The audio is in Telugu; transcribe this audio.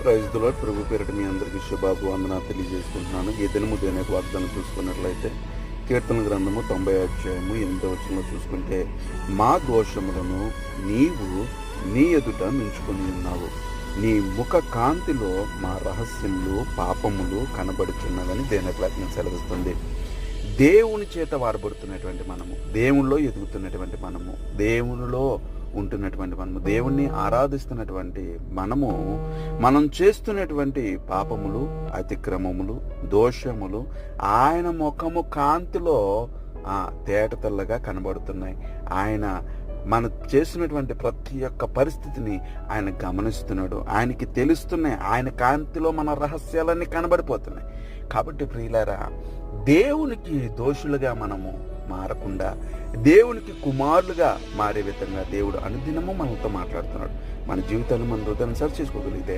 Praise the lord. ప్రభు పేరిట మీ అందరికీ శుభాభివందనాలు తెలియజేసుకుంటున్నాను. ఈ దినము దేని యొక్క వాగ్దానం చూసుకున్నట్లయితే కీర్తన గ్రంథము 90 అధ్యాయము 8వ వచనంలో చూసుకుంటే, మా దోషములను నీవు నీ ఎదుట నుంచుకొని ఉన్నావు, నీ ముఖ కాంతిలో మా రహస్యములు పాపములు కనబడుచున్నదని దేని యొక్క వాక్యం సెలవిస్తుంది. దేవుని చేత వాడబడుతున్నటువంటి మనము, దేవునిలో ఎదుగుతున్నటువంటి మనము, దేవునిలో ఉంటున్నటువంటి మనము, దేవుణ్ణి ఆరాధిస్తున్నటువంటి మనము, మనం చేస్తున్నటువంటి పాపములు, అతిక్రమములు, దోషములు ఆయన ముఖము కాంతిలో తేటతెల్లగా కనబడుతున్నాయి. ఆయన మనం చేసినటువంటి ప్రతి ఒక్క పరిస్థితిని ఆయన గమనిస్తున్నాడు, ఆయనకి తెలుస్తున్నాయి, ఆయన కాంతిలో మన రహస్యాలన్నీ కనబడిపోతున్నాయి. కాబట్టి ప్రియులారా, దేవునికి దోషులుగా మనము మారకుండా దేవునికి కుమారులుగా మారే విధంగా దేవుడు అనుదినము మనతో మాట్లాడుతున్నాడు. మన జీవితాలు మన హృదయాన్ని సరి చేసుకోగలిగితే